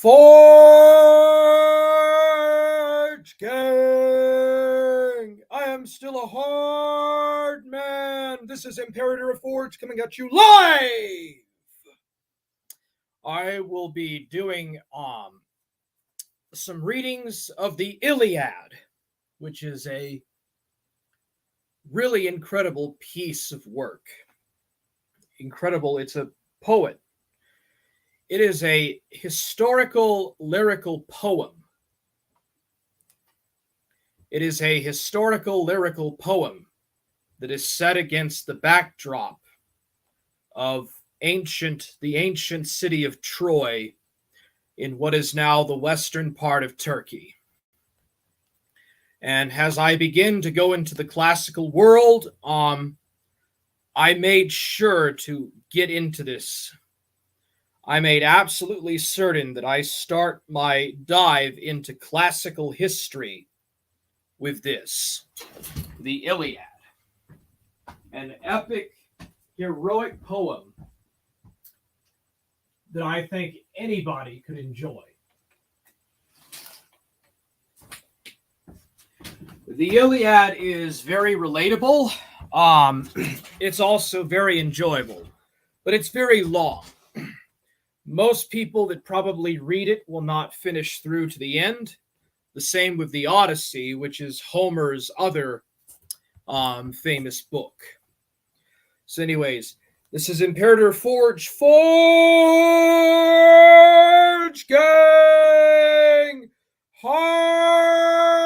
Forge Gang! I am still a hard man. This is Imperator of Forge coming at you live. I will be doing some readings of the Iliad, which is a really incredible piece of work. Incredible, it's a poet. It is a historical lyrical poem. It is a historical lyrical poem that is set against the backdrop of the ancient city of Troy in what is now the western part of Turkey. And as I begin to go into the classical world, I made sure to get into this. I made absolutely certain that I start my dive into classical history with this, the Iliad, an epic, heroic poem that I think anybody could enjoy. The Iliad is very relatable. It's also very enjoyable, but it's very long. Most people that probably read it will not finish through to the end. The same with the Odyssey, which is Homer's other famous book. So anyways, this is Imperator Forge Gang! Hard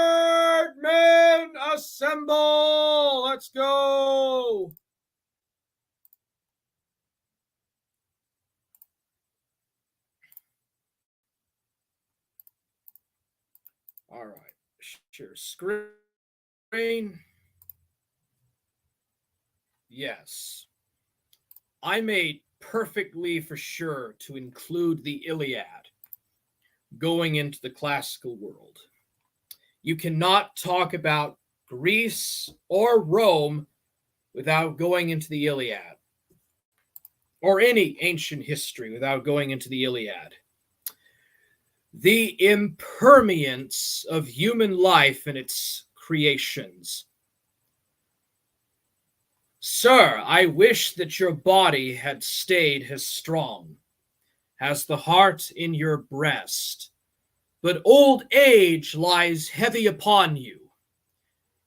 men assemble! Let's go! All right, share screen. Yes. I made perfectly for sure to include the Iliad going into the classical world. You cannot talk about Greece or Rome without going into the Iliad, or any ancient history without going into the Iliad. The impermanence of human life and its creations. Sir, I wish that your body had stayed as strong as the heart in your breast, but old age lies heavy upon you.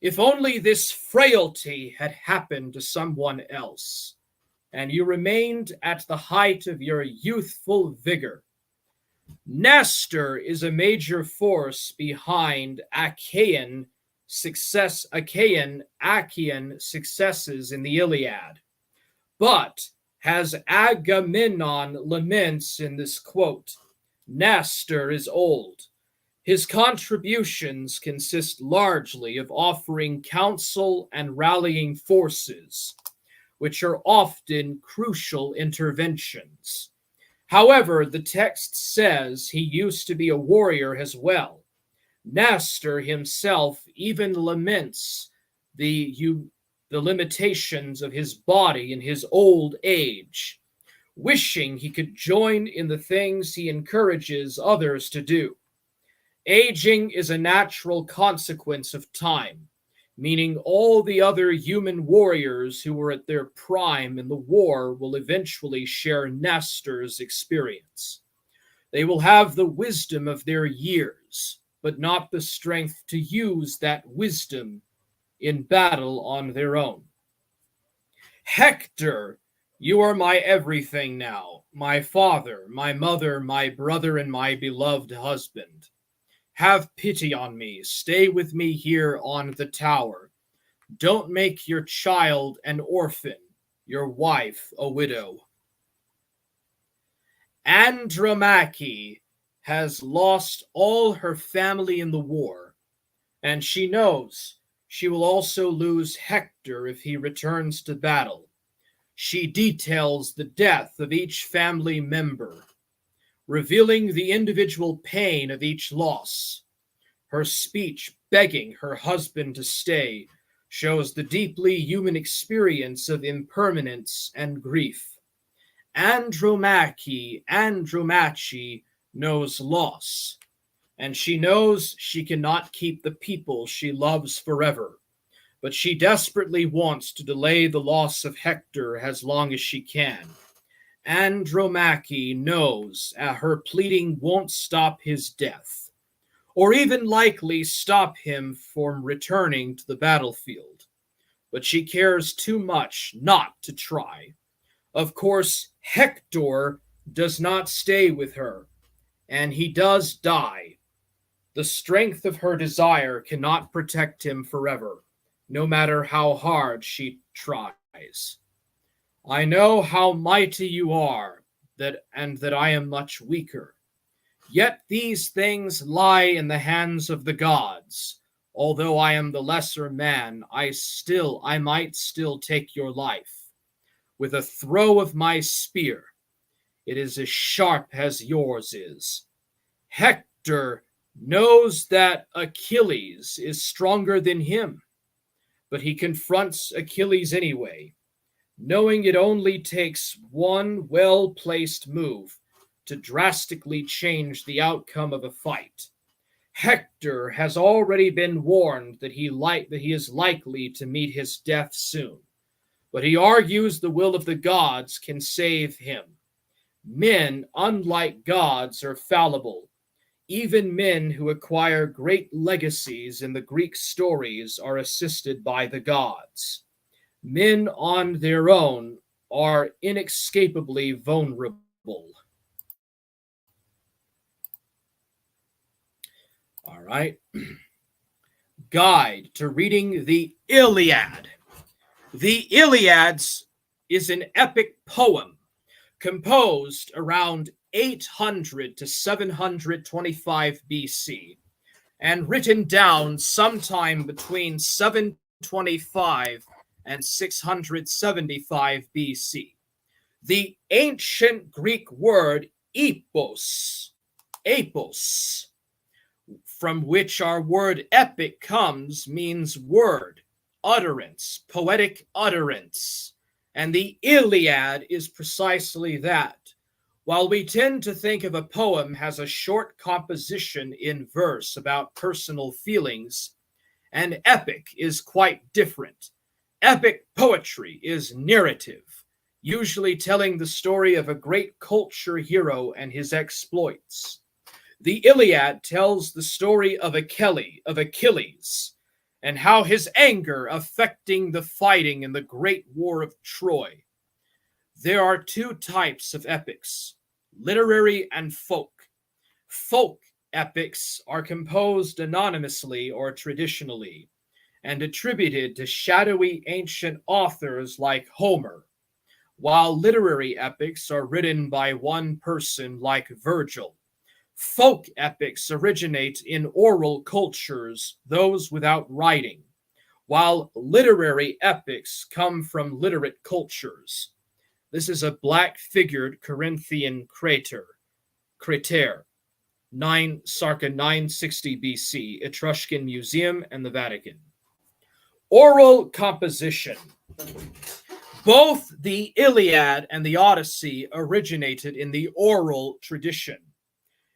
If only this frailty had happened to someone else, and you remained at the height of your youthful vigor. Nestor is a major force behind Achaean successes in the Iliad. But as Agamemnon laments in this quote, Nestor is old. His contributions consist largely of offering counsel and rallying forces, which are often crucial interventions. However, the text says he used to be a warrior as well. Nestor himself even laments the limitations of his body in his old age, wishing he could join in the things he encourages others to do. Aging is a natural consequence of time, meaning all the other human warriors who were at their prime in the war will eventually share Nestor's experience. They will have the wisdom of their years, but not the strength to use that wisdom in battle on their own. Hector, you are my everything now, my father, my mother, my brother, and my beloved husband. Have pity on me. Stay with me here on the tower. Don't make your child an orphan, your wife a widow. Andromache has lost all her family in the war, and she knows she will also lose Hector if he returns to battle. She details the death of each family member, revealing the individual pain of each loss. Her speech begging her husband to stay shows the deeply human experience of impermanence and grief. Andromache knows loss, and she knows she cannot keep the people she loves forever, but she desperately wants to delay the loss of Hector as long as she can. Andromache knows her pleading won't stop his death, or even likely stop him from returning to the battlefield, but she cares too much not to try. Of course, Hector does not stay with her, and he does die. The strength of her desire cannot protect him forever, no matter how hard she tries. I know how mighty you are, and that I am much weaker. Yet these things lie in the hands of the gods. Although I am the lesser man, I might still take your life. With a throw of my spear, it is as sharp as yours is. Hector knows that Achilles is stronger than him, but he confronts Achilles anyway, knowing it only takes one well-placed move to drastically change the outcome of a fight. Hector has already been warned that he is likely to meet his death soon, but he argues the will of the gods can save him. Men, unlike gods, are fallible. Even men who acquire great legacies in the Greek stories are assisted by the gods. Men on their own are inescapably vulnerable. All right. Guide to reading the Iliad. The Iliad is an epic poem composed around 800 to 725 BC and written down sometime between 725 and 675 BC. The ancient Greek word epos, from which our word epic comes, means word, utterance, poetic utterance. And the Iliad is precisely that. While we tend to think of a poem as a short composition in verse about personal feelings, an epic is quite different. Epic poetry is narrative, usually telling the story of a great culture hero and his exploits. The Iliad tells the story of Achilles, and how his anger affecting the fighting in the great war of Troy. There are two types of epics, literary and folk. Folk epics are composed anonymously or traditionally, and attributed to shadowy ancient authors like Homer, while literary epics are written by one person like Virgil. Folk epics originate in oral cultures, those without writing, while literary epics come from literate cultures. This is a black-figured Corinthian crater, circa 960 BC, Etruscan Museum and the Vatican. Oral composition. Both the Iliad and the Odyssey originated in the oral tradition,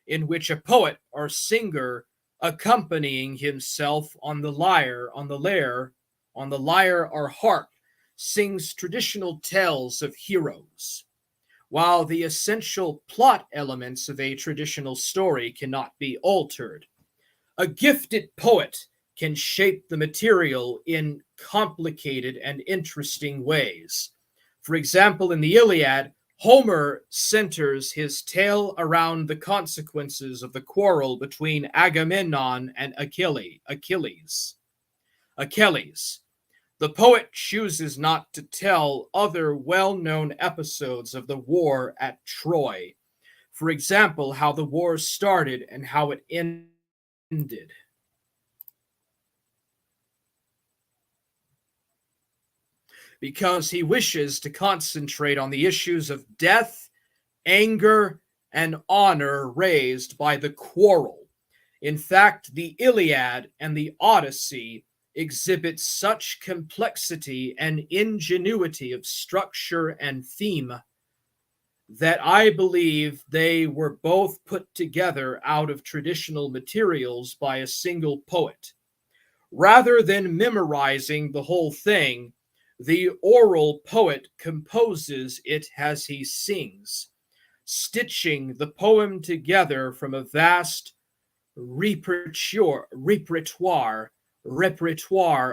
in which a poet or singer accompanying himself on the lyre or harp sings traditional tales of heroes, while the essential plot elements of a traditional story cannot be altered. A gifted poet can shape the material in complicated and interesting ways. For example, in the Iliad, Homer centers his tale around the consequences of the quarrel between Agamemnon and Achilles. The poet chooses not to tell other well-known episodes of the war at Troy. For example, how the war started and how it ended. Because he wishes to concentrate on the issues of death, anger, and honor raised by the quarrel. In fact, the Iliad and the Odyssey exhibit such complexity and ingenuity of structure and theme that I believe they were both put together out of traditional materials by a single poet. Rather than memorizing the whole thing, the oral poet composes it as he sings, stitching the poem together from a vast repertoire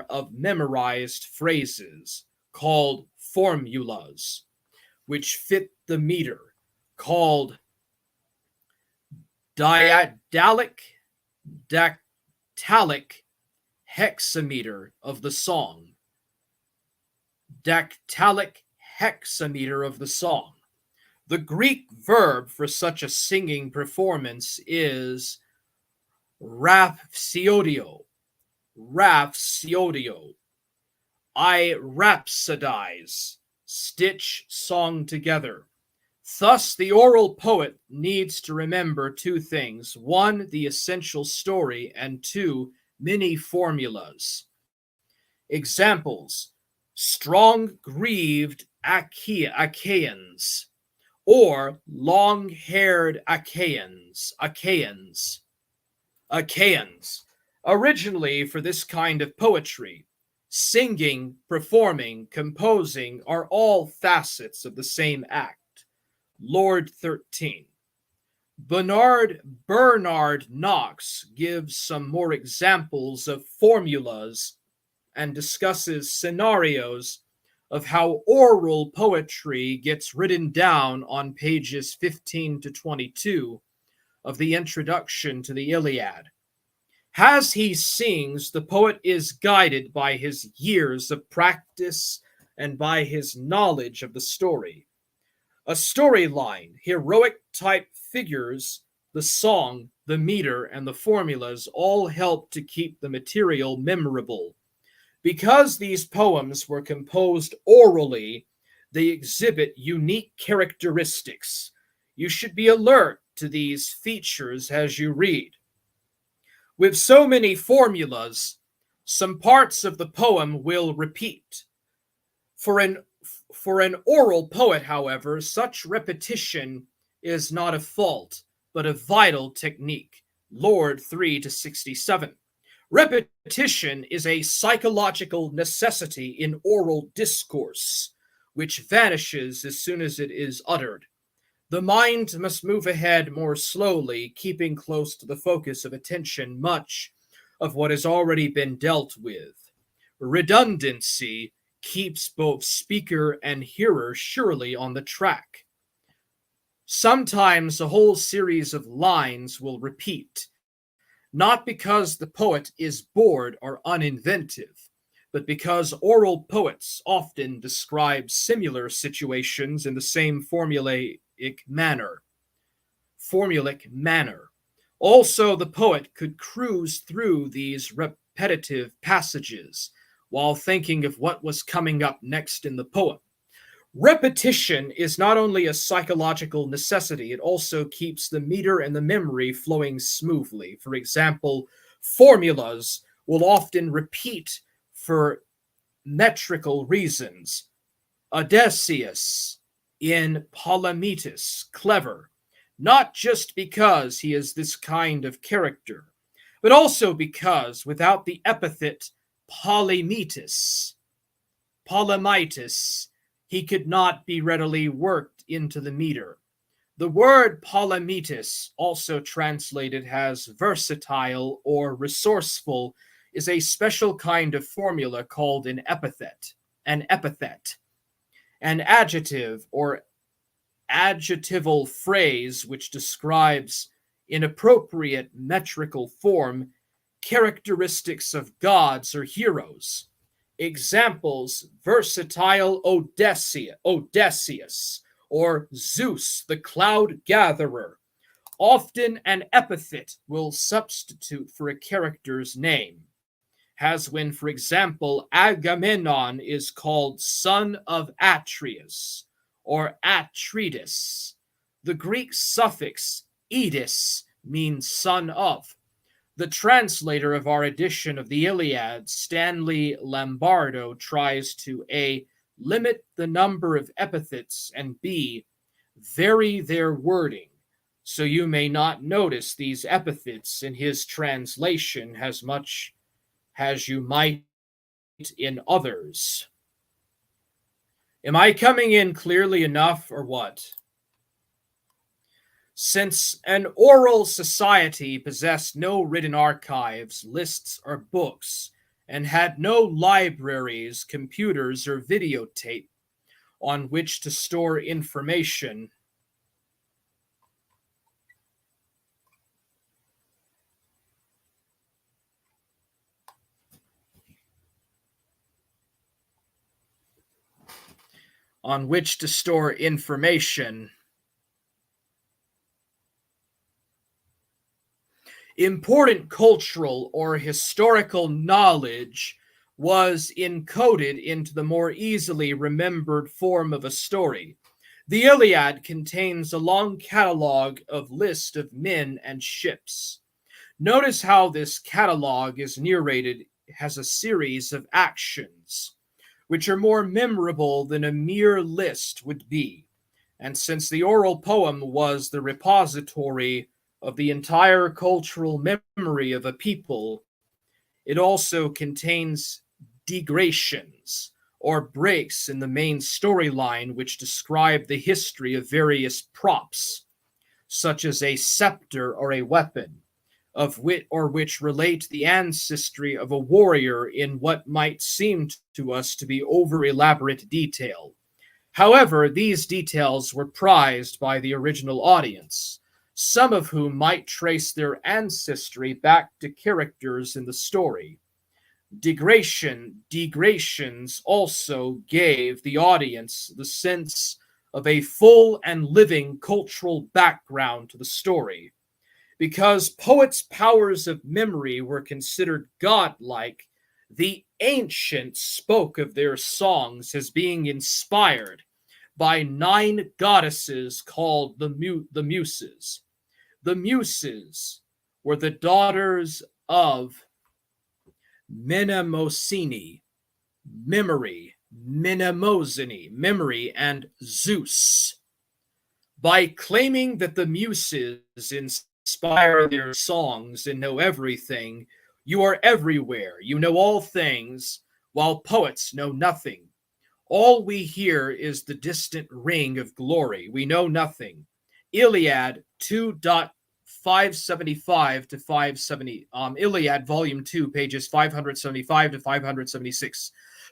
of memorized phrases called formulas, which fit the meter, called dactylic hexameter of the song. Dactylic hexameter of the song. The Greek verb for such a singing performance is rhapsodio. Rhapsodio. I rhapsodize, stitch song together. Thus, the oral poet needs to remember two things. One, the essential story, and two, many formulas. Examples: strong grieved Achaeans, or long-haired Achaeans. Originally, for this kind of poetry, singing, performing, composing are all facets of the same act. Lord 13. Bernard Knox gives some more examples of formulas and discusses scenarios of how oral poetry gets written down on pages 15 to 22 of the introduction to the Iliad. As he sings, the poet is guided by his years of practice and by his knowledge of the story. A storyline, heroic type figures, the song, the meter, and the formulas all help to keep the material memorable. Because these poems were composed orally, they exhibit unique characteristics. You should be alert to these features as you read. With so many formulas, some parts of the poem will repeat. For an oral poet, however, such repetition is not a fault, but a vital technique. Lord 3 to 67. Repetition is a psychological necessity in oral discourse, which vanishes as soon as it is uttered. The mind must move ahead more slowly, keeping close to the focus of attention much of what has already been dealt with. Redundancy keeps both speaker and hearer surely on the track. Sometimes a whole series of lines will repeat, not because the poet is bored or uninventive, but because oral poets often describe similar situations in the same formulaic manner. Also, the poet could cruise through these repetitive passages while thinking of what was coming up next in the poem. Repetition is not only a psychological necessity, it also keeps the meter and the memory flowing smoothly. For example, formulas will often repeat for metrical reasons. Odysseus in Polymetus, clever, not just because he is this kind of character, but also because without the epithet Polymetus, he could not be readily worked into the meter. The word Polymetus, also translated as versatile or resourceful, is a special kind of formula called an epithet. An adjective or adjectival phrase which describes in appropriate metrical form characteristics of gods or heroes. Examples: versatile Odysseus, or Zeus, the cloud gatherer. Often an epithet will substitute for a character's name, as when, for example, Agamemnon is called son of Atreus, or Atreides. The Greek suffix "edis" means son of. The translator of our edition of the Iliad, Stanley Lombardo, tries to A. limit the number of epithets and B. vary their wording, so you may not notice these epithets in his translation as much as you might in others. Am I coming in clearly enough, or what? Since an oral society possessed no written archives, lists, or books, and had no libraries, computers, or videotape on which to store information, on which to store information, important cultural or historical knowledge was encoded into the more easily remembered form of a story. The Iliad contains a long catalog of lists of men and ships. Notice how this catalog is narrated as a series of actions, which are more memorable than a mere list would be. And since the oral poem was the repository of the entire cultural memory of a people, it also contains digressations, or breaks in the main storyline which describe the history of various props, such as a scepter or a weapon, which relate the ancestry of a warrior in what might seem to us to be over elaborate detail. However, these details were prized by the original audience, some of whom might trace their ancestry back to characters in the story. Digressations also gave the audience the sense of a full and living cultural background to the story. Because poets' powers of memory were considered godlike, the ancients spoke of their songs as being inspired by 9 goddesses called the Muses. The Muses were the daughters of Mnemosyne, memory, and Zeus. By claiming that the Muses inspire their songs and know everything, you are everywhere, you know all things, while poets know nothing. All we hear is the distant ring of glory. We know nothing. Iliad 2.575 to 570. Iliad Volume 2, pages 575 to 576.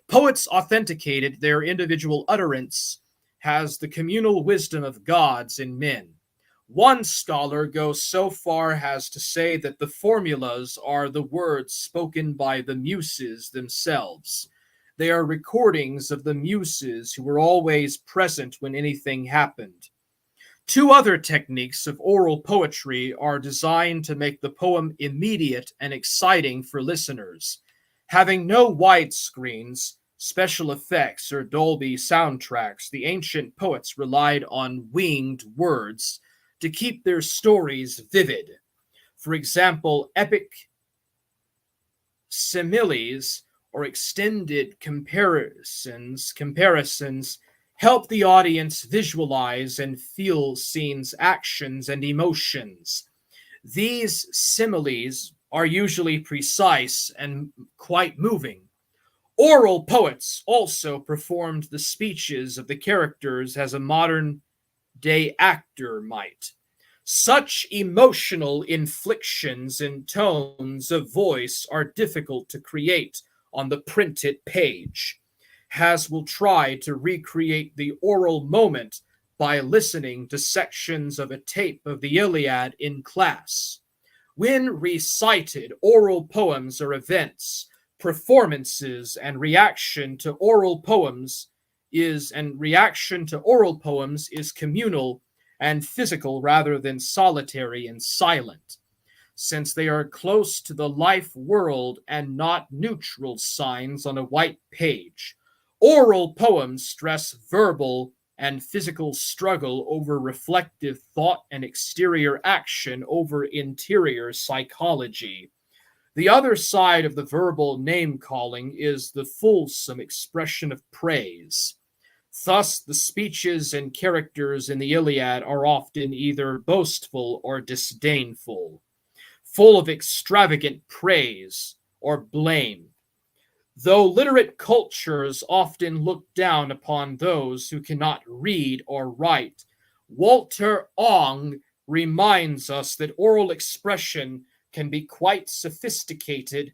Poets authenticated their individual utterance as the communal wisdom of gods and men. One scholar goes so far as to say that the formulas are the words spoken by the Muses themselves. They are recordings of the Muses who were always present when anything happened. 2 other techniques of oral poetry are designed to make the poem immediate and exciting for listeners. Having no widescreens, special effects, or Dolby soundtracks, the ancient poets relied on winged words to keep their stories vivid. For example, epic similes or extended comparisons help the audience visualize and feel scenes, actions, and emotions. These similes are usually precise and quite moving. Oral poets also performed the speeches of the characters as a modern day actor might. Such emotional inflections and tones of voice are difficult to create on the printed page. Has will try to recreate the oral moment by listening to sections of a tape of the Iliad in class. When recited, oral poems are events, performances, and reaction to oral poems is communal and physical rather than solitary and silent, since they are close to the life world and not neutral signs on a white page. Oral poems stress verbal and physical struggle over reflective thought and exterior action over interior psychology. The other side of the verbal name calling is the fulsome expression of praise. Thus, the speeches and characters in the Iliad are often either boastful or disdainful, full of extravagant praise or blame. Though literate cultures often look down upon those who cannot read or write, Walter Ong reminds us that oral expression can be quite sophisticated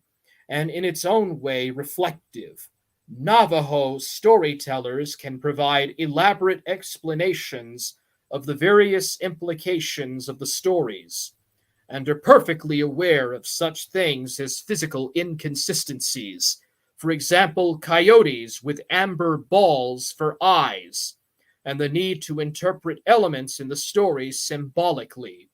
and in its own way reflective. Navajo storytellers can provide elaborate explanations of the various implications of the stories and are perfectly aware of such things as physical inconsistencies. For example, coyotes with amber balls for eyes, and the need to interpret elements in the story symbolically.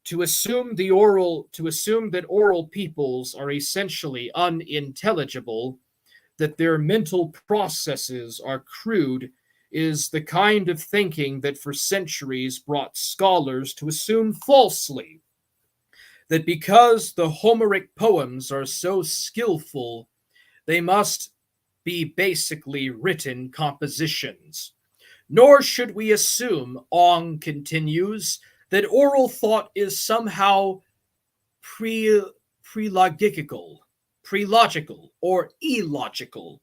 To assume that oral peoples are essentially unintelligible, that their mental processes are crude, is the kind of thinking that for centuries brought scholars to assume falsely that because the Homeric poems are so skillful, they must be basically written compositions. Nor should we assume, Ong continues, that oral thought is somehow pre prelogical, prelogical or illogical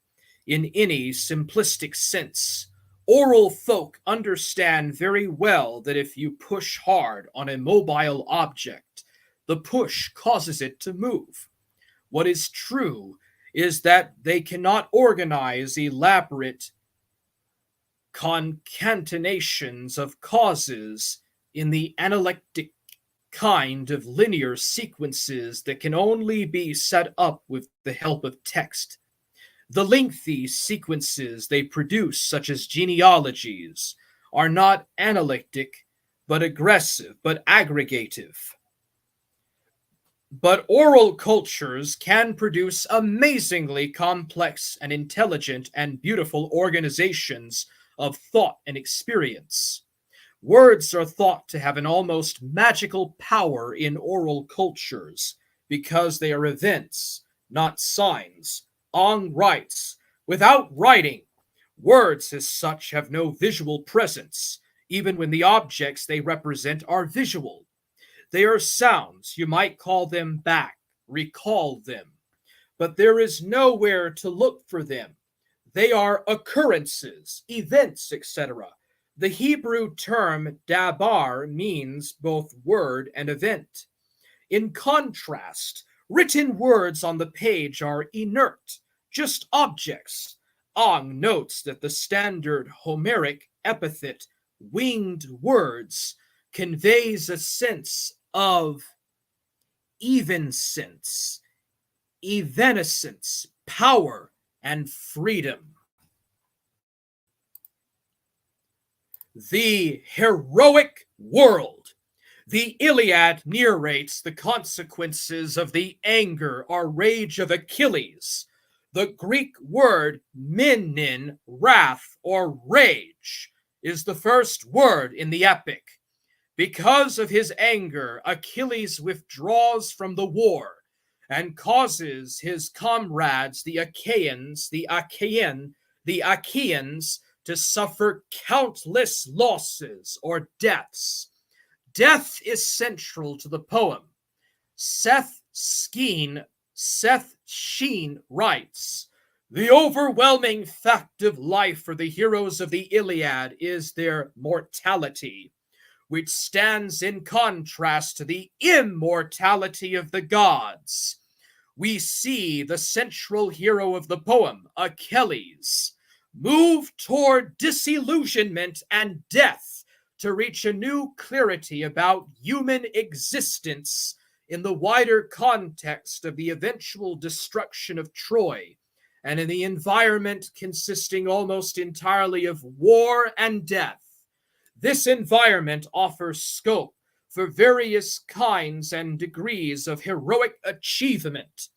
in any simplistic sense. Oral folk understand very well that if you push hard on a mobile object, the push causes it to move. What is true is that they cannot organize elaborate concatenations of causes in the analectic kind of linear sequences that can only be set up with the help of text. The lengthy sequences they produce, such as genealogies, are not analectic, but aggressive, but aggregative. But oral cultures can produce amazingly complex and intelligent and beautiful organizations of thought and experience. Words are thought to have an almost magical power in oral cultures because they are events, not signs. Ong writes, without writing, words as such have no visual presence, even when the objects they represent are visual. They are sounds, you might call them back, recall them, but there is nowhere to look for them. They are occurrences, events, etc. The Hebrew term dabar means both word and event. In contrast, written words on the page are inert, just objects. Ong notes that the standard Homeric epithet, winged words, conveys a sense of evanescence, evanescence, power, and freedom. The heroic world. The Iliad narrates the consequences of the anger or rage of Achilles. The Greek word menin, wrath or rage, is the first word in the epic. Because of his anger, Achilles withdraws from the war and causes his comrades, the Achaeans, to suffer countless losses or deaths. Death is central to the poem. Seth Sheen writes, the overwhelming fact of life for the heroes of the Iliad is their mortality, which stands in contrast to the immortality of the gods. We see the central hero of the poem, Achilles, move toward disillusionment and death to reach a new clarity about human existence in the wider context of the eventual destruction of Troy and in the environment consisting almost entirely of war and death. This environment offers scope for various kinds and degrees of heroic achievement,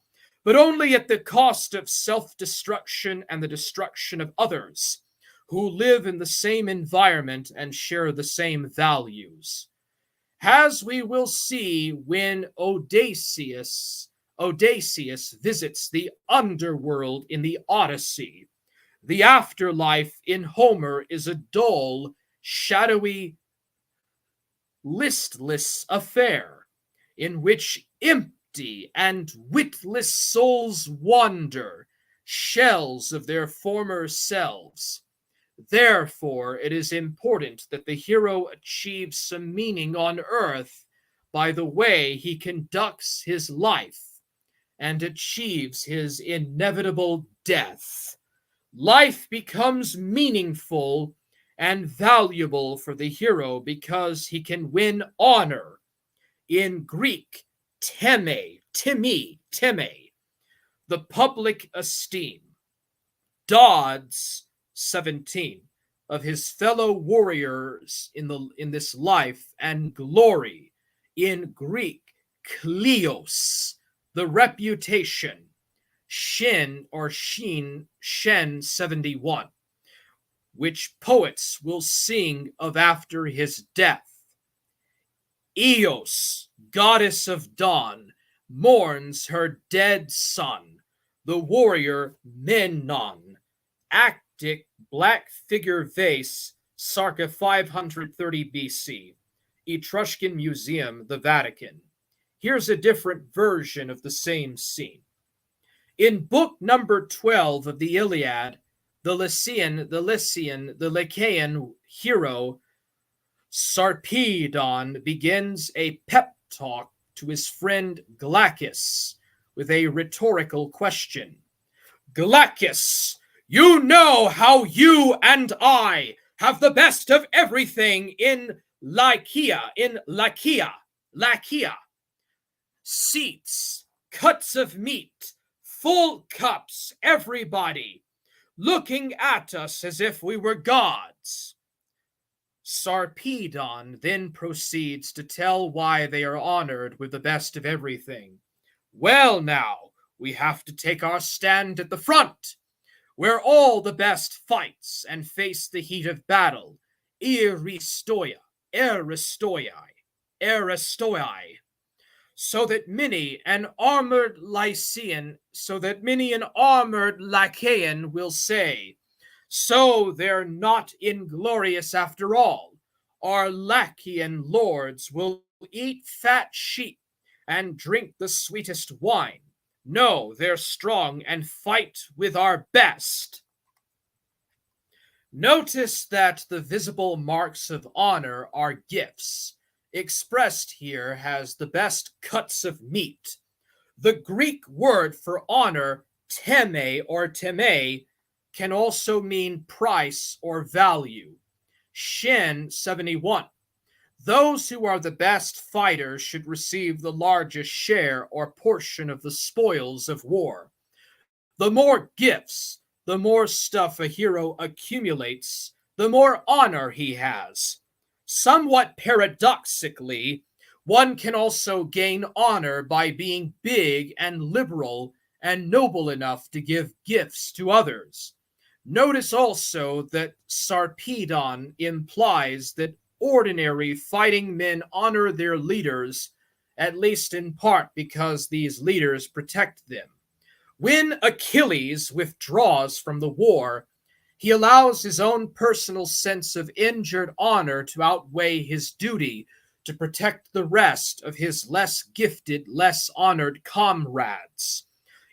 but only at the cost of self-destruction and the destruction of others who live in the same environment and share the same values. As we will see when Odysseus visits the underworld in the Odyssey, The afterlife in Homer is a dull, shadowy, listless affair, in which empty and witless souls wander, shells of their former selves. Therefore, it is important that the hero achieves some meaning on earth by the way he conducts his life and achieves his inevitable death. Life becomes meaningful and valuable for the hero because he can win honor. In Greek, teme, the public esteem. Dodds 17 of his fellow warriors in this life and glory. In Greek, kleos, the reputation. Shen 71, which poets will sing of after his death. Eos, goddess of dawn, mourns her dead son, the warrior Memnon. Actic black figure vase, circa 530 BC. Etruscan Museum, the Vatican. Here's a different version of the same scene. In book number 12 of the Iliad, the Lycaean hero Sarpedon begins a pep talk to his friend Glaucus with a rhetorical question. Glaucus, you know how you and I have the best of everything in Lycia. Seats, cuts of meat, full cups, everybody looking at us as if we were gods. Sarpedon then proceeds to tell why they are honored with the best of everything. Well, now, we have to take our stand at the front, where all the best fights and face the heat of battle. Aristoi, so that many an armored Lycaean will say, so they're not inglorious after all. Our Lachian lords will eat fat sheep and drink the sweetest wine. No, they're strong and fight with our best. Notice that the visible marks of honor are gifts. Expressed here has the best cuts of meat. The Greek word for honor, teme, can also mean price or value. Shen 71. Those who are the best fighters should receive the largest share or portion of the spoils of war. The more gifts, the more stuff a hero accumulates, the more honor he has. Somewhat paradoxically, one can also gain honor by being big and liberal and noble enough to give gifts to others. Notice also that Sarpedon implies that ordinary fighting men honor their leaders, at least in part because these leaders protect them. When Achilles withdraws from the war, he allows his own personal sense of injured honor to outweigh his duty to protect the rest of his less gifted, less honored comrades.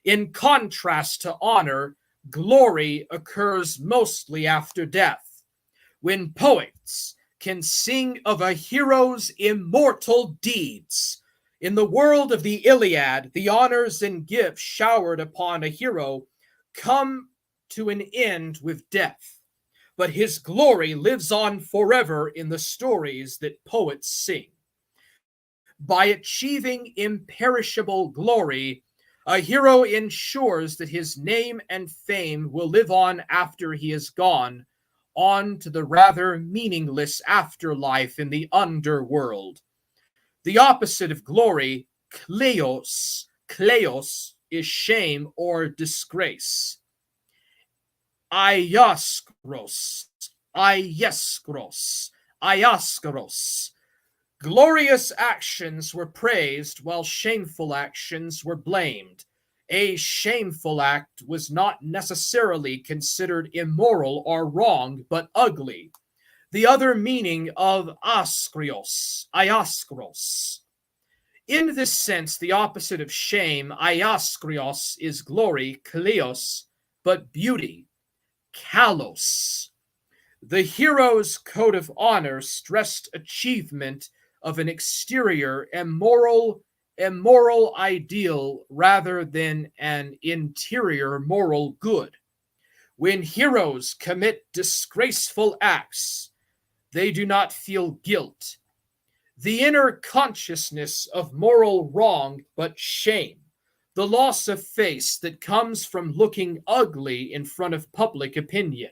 In contrast to honor, glory occurs mostly after death, when poets can sing of a hero's immortal deeds. In the world of the Iliad, the honors and gifts showered upon a hero come to an end with death, but his glory lives on forever in the stories that poets sing. By achieving imperishable glory, a hero ensures that his name and fame will live on after he is gone, on to the rather meaningless afterlife in the underworld. The opposite of glory, kleos, is shame or disgrace. Iaskros. Glorious actions were praised while shameful actions were blamed. A shameful act was not necessarily considered immoral or wrong, but ugly. The other meaning of iaskros. In this sense, the opposite of shame, iaskrios, is glory, kleos, but beauty, kalos. The hero's code of honor stressed achievement of an exterior immoral ideal rather than an interior moral good. When heroes commit disgraceful acts, they do not feel guilt, the inner consciousness of moral wrong, but shame, the loss of face that comes from looking ugly in front of public opinion.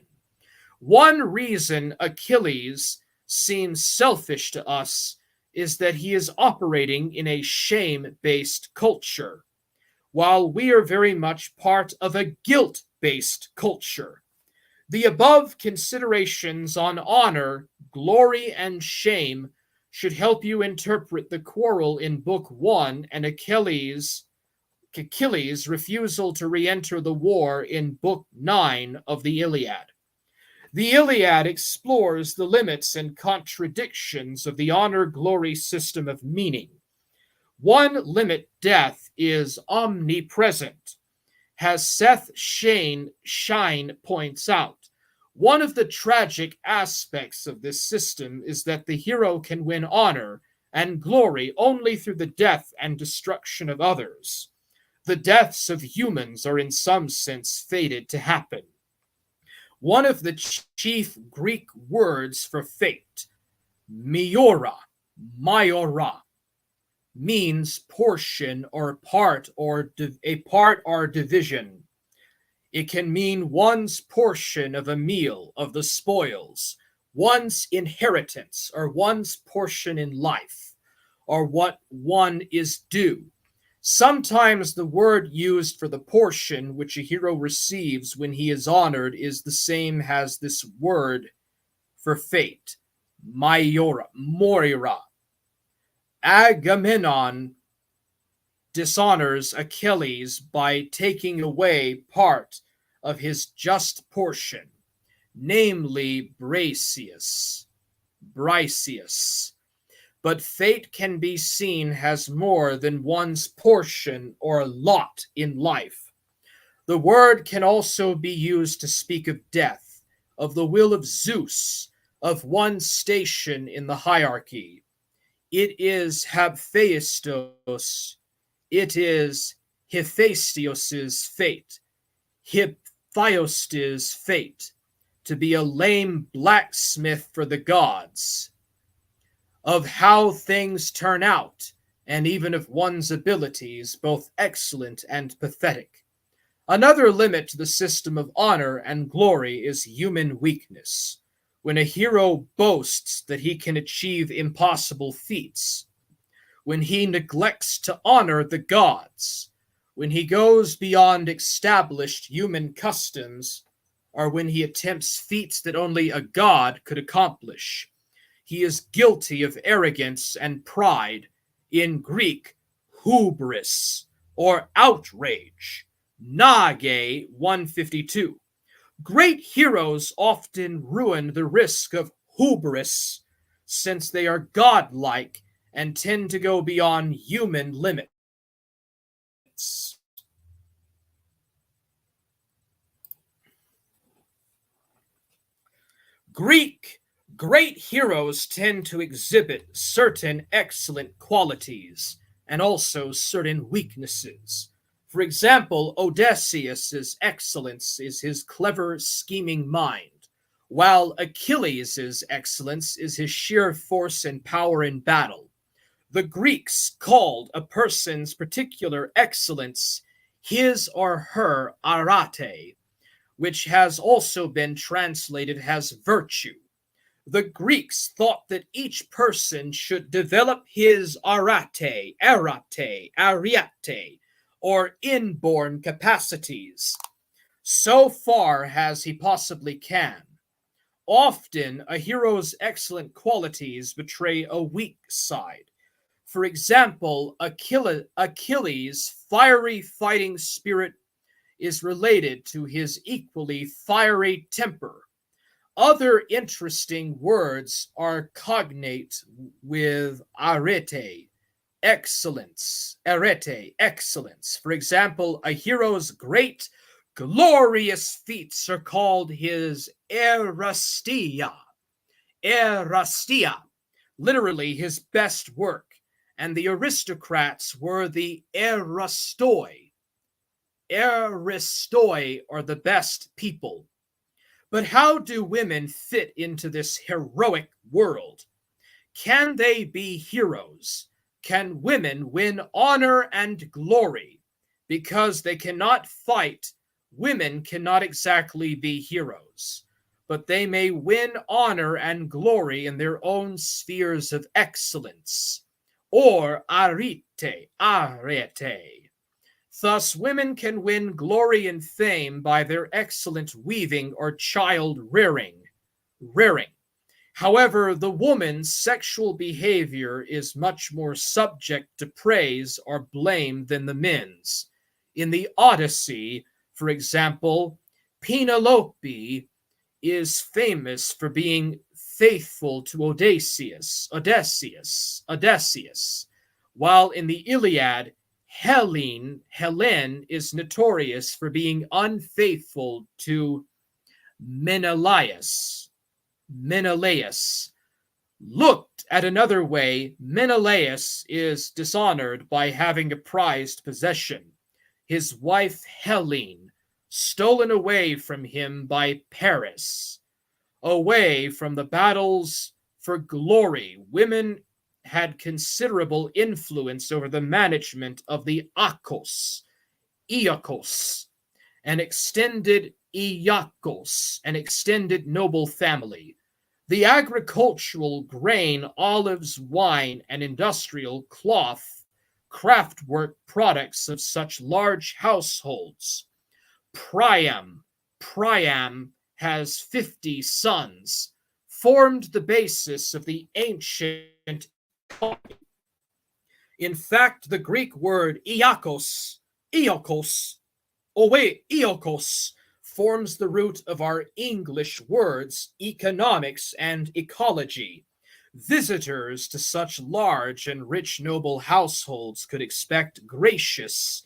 One reason Achilles seems selfish to us is that he is operating in a shame based culture, while we are very much part of a guilt based culture. The above considerations on honor, glory, and shame should help you interpret the quarrel in Book 1 and Achilles' refusal to re enter the war in Book 9 of the Iliad. The Iliad explores the limits and contradictions of the honor glory system of meaning. One limit, death, is omnipresent, as Seth Shine points out. One of the tragic aspects of this system is that the hero can win honor and glory only through the death and destruction of others. The deaths of humans are in some sense fated to happen. One of the chief Greek words for fate, myora, means portion or part or a part or division. It can mean one's portion of a meal, of the spoils, one's inheritance, or one's portion in life, or what one is due. Sometimes the word used for the portion which a hero receives when he is honored is the same as this word for fate, moira. Agamemnon dishonors Achilles by taking away part of his just portion, namely Briseis. But fate can be seen as more than one's portion or lot in life. The word can also be used to speak of death, of the will of Zeus, of one's station in the hierarchy. It is Hephaestos. It is Hephaestios' fate, Hephaestus' fate, to be a lame blacksmith for the gods. Of how things turn out, and even of one's abilities, both excellent and pathetic. Another limit to the system of honor and glory is human weakness. When a hero boasts that he can achieve impossible feats, when he neglects to honor the gods, when he goes beyond established human customs, or when he attempts feats that only a god could accomplish, he is guilty of arrogance and pride, in Greek, hubris, or outrage. Nage 152. Great heroes often ruin the risk of hubris, since they are godlike and tend to go beyond human limits. Great heroes tend to exhibit certain excellent qualities and also certain weaknesses. For example, Odysseus' excellence is his clever, scheming mind, while Achilles' excellence is his sheer force and power in battle. The Greeks called a person's particular excellence his or her arete, which has also been translated as virtue. The Greeks thought that each person should develop his ariete, or inborn capacities, so far as he possibly can. Often, a hero's excellent qualities betray a weak side. For example, Achilles' fiery fighting spirit is related to his equally fiery temper. Other interesting words are cognate with arete, excellence, arete, excellence. For example, a hero's great, glorious feats are called his erastia, erastia, literally his best work, and the aristocrats were the erastoi. Aristoi are the best people. But how do women fit into this heroic world? Can they be heroes? Can women win honor and glory? Because they cannot fight, women cannot exactly be heroes. But they may win honor and glory in their own spheres of excellence, or arete, arete. Thus, women can win glory and fame by their excellent weaving or child rearing. However, the woman's sexual behavior is much more subject to praise or blame than the men's. In the Odyssey, for example, Penelope is famous for being faithful to Odysseus, while in the Iliad, Helen is notorious for being unfaithful to Menelaus. Looked at another way, Menelaus is dishonored by having a prized possession, his wife Helen, stolen away from him by Paris. Away from the battles for glory, women had considerable influence over the management of the Iakos, an extended noble family. The agricultural grain, olives, wine, and industrial cloth, craftwork products of such large households. Priam has 50 sons, formed the basis of the ancient. In fact, the Greek word iakos, forms the root of our English words economics and ecology. Visitors to such large and rich noble households could expect gracious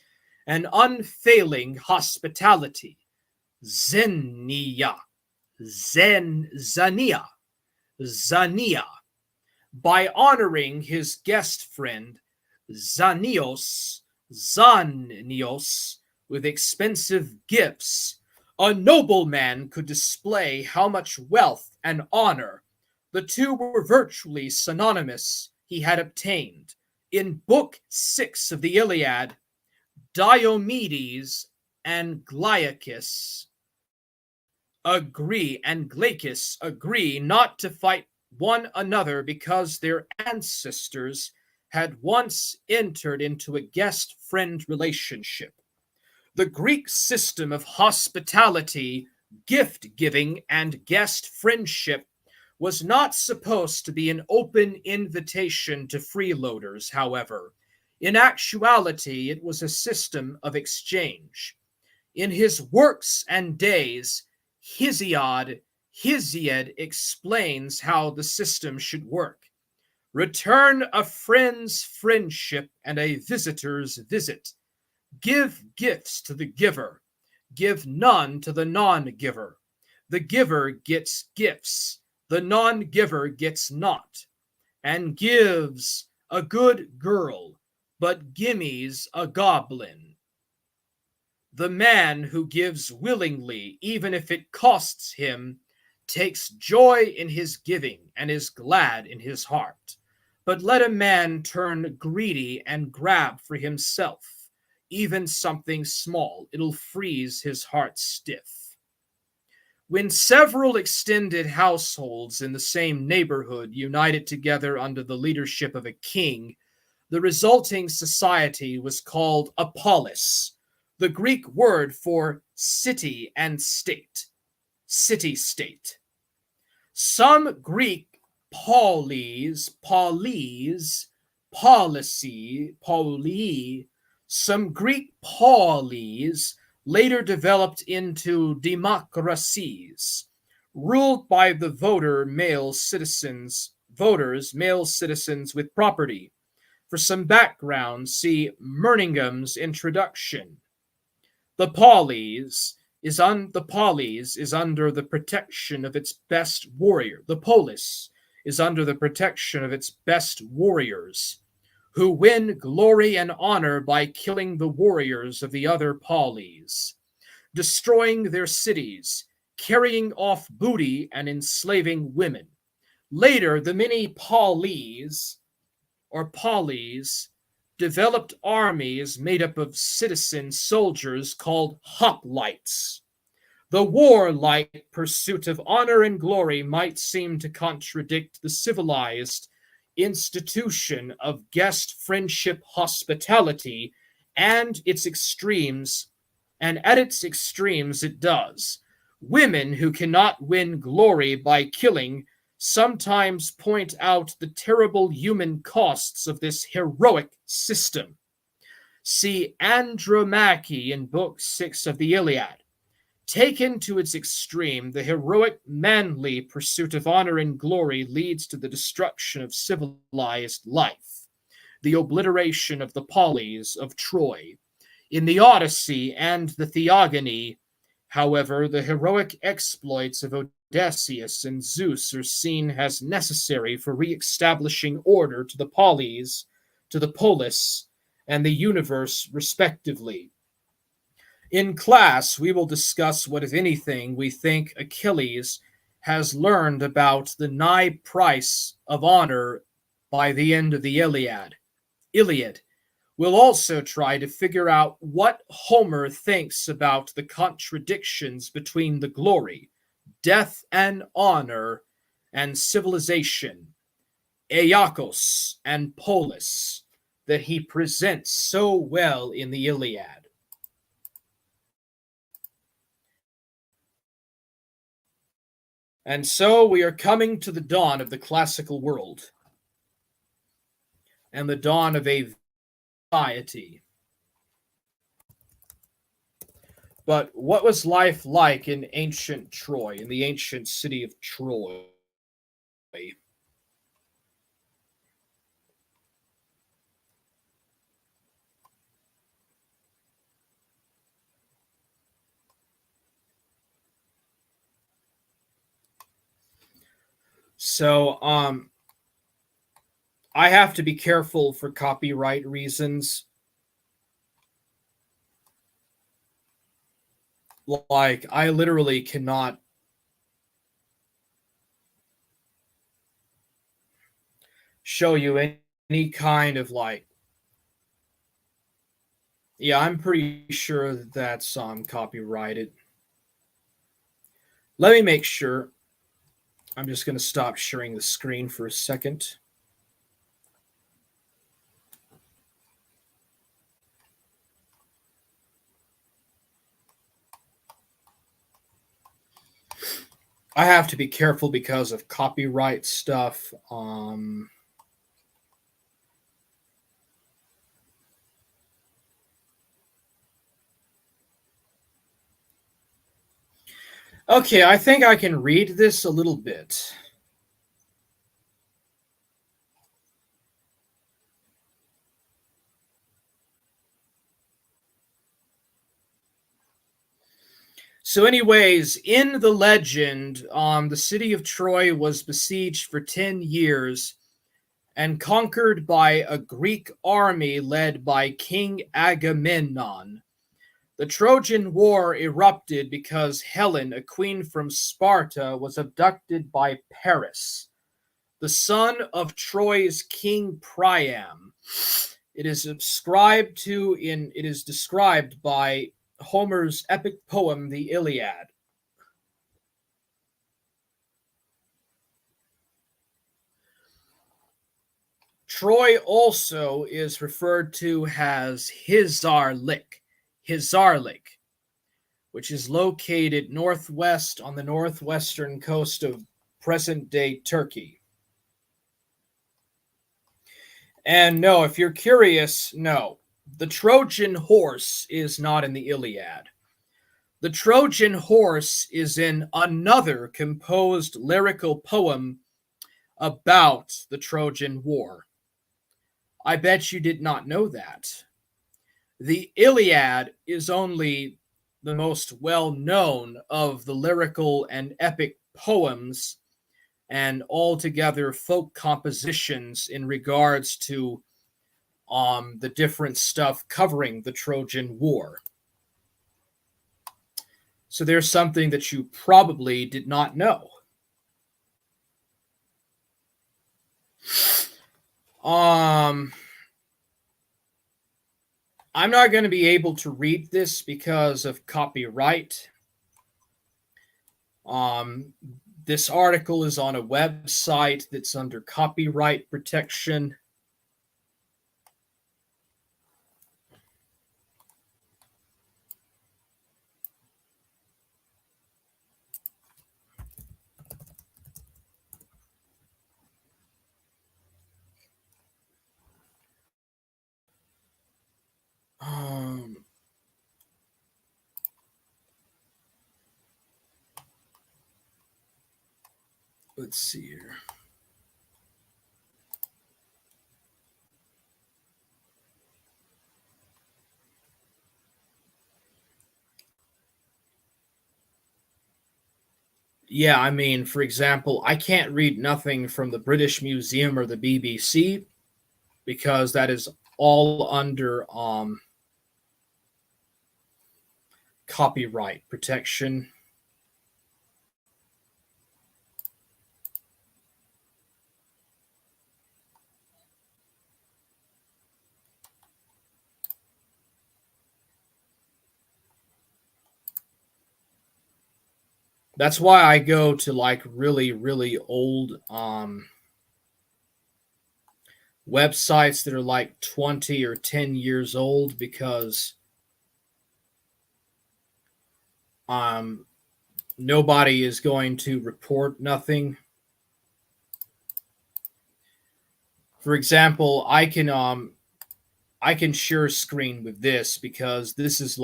and unfailing hospitality. Zania. By honoring his guest friend Zanios, with expensive gifts, a nobleman could display how much wealth and honor, the two were virtually synonymous, he had obtained. In Book 6 of the Iliad, Diomedes and Glaucus agree not to fight one another because their ancestors had once entered into a guest-friend relationship. The Greek system of hospitality, gift-giving, and guest friendship was not supposed to be an open invitation to freeloaders, however. In actuality, it was a system of exchange. In his Works and Days, Hesiod explains how the system should work. Return a friend's friendship and a visitor's visit. Give gifts to the giver. Give none to the non-giver. The giver gets gifts. The non-giver gets naught. And gives a good girl, but gimmes a goblin. The man who gives willingly, even if it costs him, takes joy in his giving and is glad in his heart. But let a man turn greedy and grab for himself, even something small, it'll freeze his heart stiff. When several extended households in the same neighborhood united together under the leadership of a king, the resulting society was called a polis, the Greek word for city and state, city-state. Some Greek polis Pauli, some Greek polis later developed into democracies, ruled by the male citizens with property. For some background, see Merningham's introduction. The polis is under the protection of its best warrior. The polis is under the protection of its best warriors, who win glory and honor by killing the warriors of the other polis, destroying their cities, carrying off booty, and enslaving women. Later, the many polis developed armies made up of citizen soldiers called hoplites. The warlike pursuit of honor and glory might seem to contradict the civilized institution of guest friendship hospitality and at its extremes it does. Women who cannot win glory by killing sometimes point out the terrible human costs of this heroic system. See Andromache in Book 6 of the Iliad. Taken to its extreme, the heroic, manly pursuit of honor and glory leads to the destruction of civilized life, the obliteration of the polis of Troy. In the Odyssey and the Theogony, however, the heroic exploits of Odysseus and Zeus are seen as necessary for re-establishing order to the polis, to the polis, and the universe, respectively. In class, we will discuss what, if anything, we think Achilles has learned about the nigh price of honor by the end of the Iliad. We'll also try to figure out what Homer thinks about the contradictions between the glory, death and honor, and civilization, Aiakos and polis, that he presents so well in the Iliad. And so we are coming to the dawn of the classical world and the dawn of a society. But what was life like in ancient Troy, in the ancient city of Troy? So, I have to be careful for copyright reasons. Like, I literally cannot show you any kind of like. Yeah, I'm pretty sure that that's copyrighted. Let me make sure. I'm just going to stop sharing the screen for a second. I have to be careful because of copyright stuff. Okay, I think I can read this a little bit. So, anyways, in the legend, the city of Troy was besieged for 10 years and conquered by a Greek army led by King Agamemnon. The Trojan War erupted because Helen, a queen from Sparta, was abducted by Paris, the son of Troy's king Priam. It is described by Homer's epic poem, The Iliad. Troy also is referred to as Hisarlik, which is located northwest on the northwestern coast of present-day Turkey. And no, if you're curious, no. The Trojan horse is not in the Iliad. The Trojan horse is in another composed lyrical poem about the Trojan War. I bet you did not know that. The Iliad is only the most well known of the lyrical and epic poems and altogether folk compositions in regards to the different stuff covering the Trojan War. So there's something that you probably did not know. Um, I'm not going to be able to read this because of copyright. Um, this article is on a website that's under copyright protection. Um, let's see here. Yeah, I mean, for example, I can't read nothing from the British Museum or the BBC because that is all under copyright protection. That's why I go to like really, really old websites that are like 20 or 10 years old because um, nobody is going to report nothing. For example, I can share screen with this because this is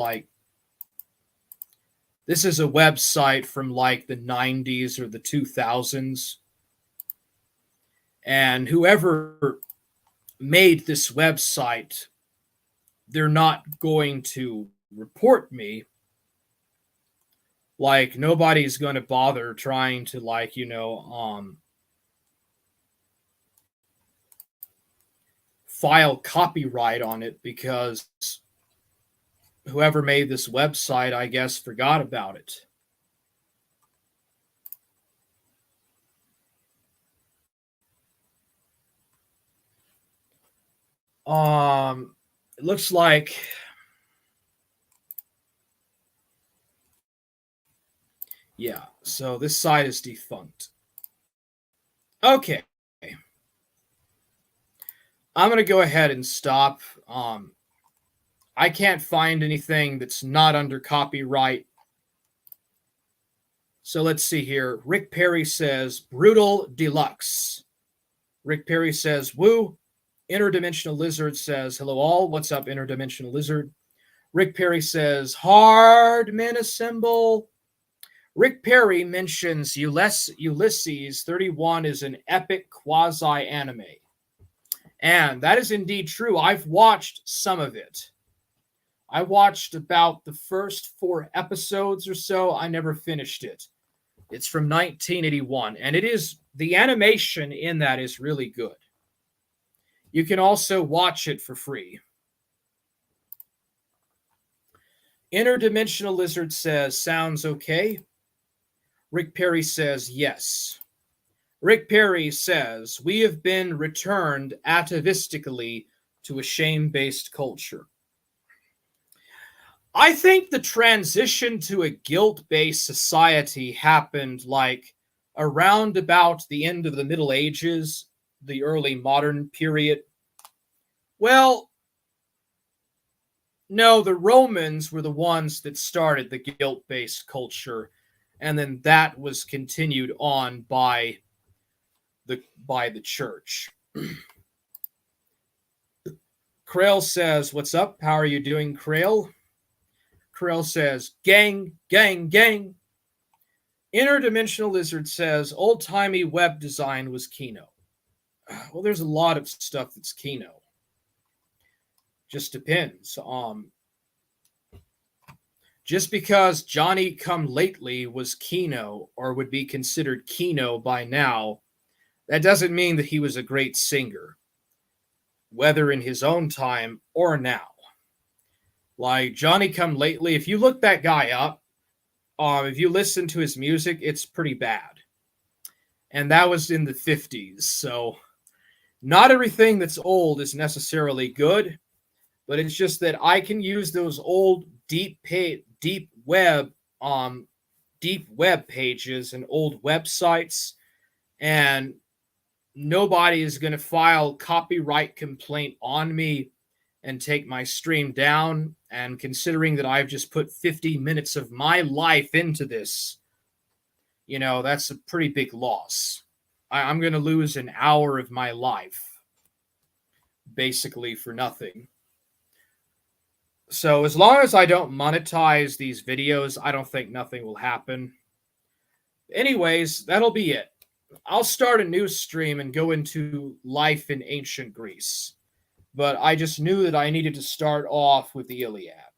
a website from like the 90s or the 2000s, and whoever made this website, they're not going to report me. Like nobody's going to bother trying to like, file copyright on it because whoever made this website, I guess, forgot about it. It looks like, yeah, so this site is defunct. Okay, I'm going to go ahead and stop. I can't find anything that's not under copyright. So let's see here. Rick Perry says, Brutal Deluxe. Rick Perry says, Woo. Interdimensional Lizard says, Hello all. What's up, Interdimensional Lizard? Rick Perry says, Hard men assemble. Rick Perry mentions Ulysses 31 is an epic quasi anime. And that is indeed true. I've watched some of it. I watched about the first 4 episodes or so. I never finished it. It's from 1981, and it is the animation in that is really good. You can also watch it for free. Interdimensional Lizard says, sounds okay. Rick Perry says, yes. Rick Perry says, we have been returned atavistically to a shame-based culture. I think the transition to a guilt-based society happened like around about the end of the Middle Ages, the early modern period. Well, no, the Romans were the ones that started the guilt-based culture, and then that was continued on by the church. Krail says, "What's up? How are you doing, Krail?" Krail says, "Gang, gang, gang." Interdimensional Lizard says, "Old-timey web design was Kino." Well, there's a lot of stuff that's Kino. Just depends. Just because Johnny Come Lately was Kino or would be considered Kino by now, that doesn't mean that he was a great singer, whether in his own time or now. Like Johnny Come Lately, if you look that guy up, if you listen to his music, it's pretty bad. And that was in the 50s, so not everything that's old is necessarily good, but it's just that I can use those old deep web pages and old websites, and nobody is going to file copyright complaint on me and take my stream down. And considering that I've just put 50 minutes of my life into this, that's a pretty big loss. I'm going to lose an hour of my life basically for nothing. So as long as I don't monetize these videos, I don't think nothing will happen. Anyways, that'll be it. I'll start a new stream and go into life in ancient Greece. But I just knew that I needed to start off with the Iliad.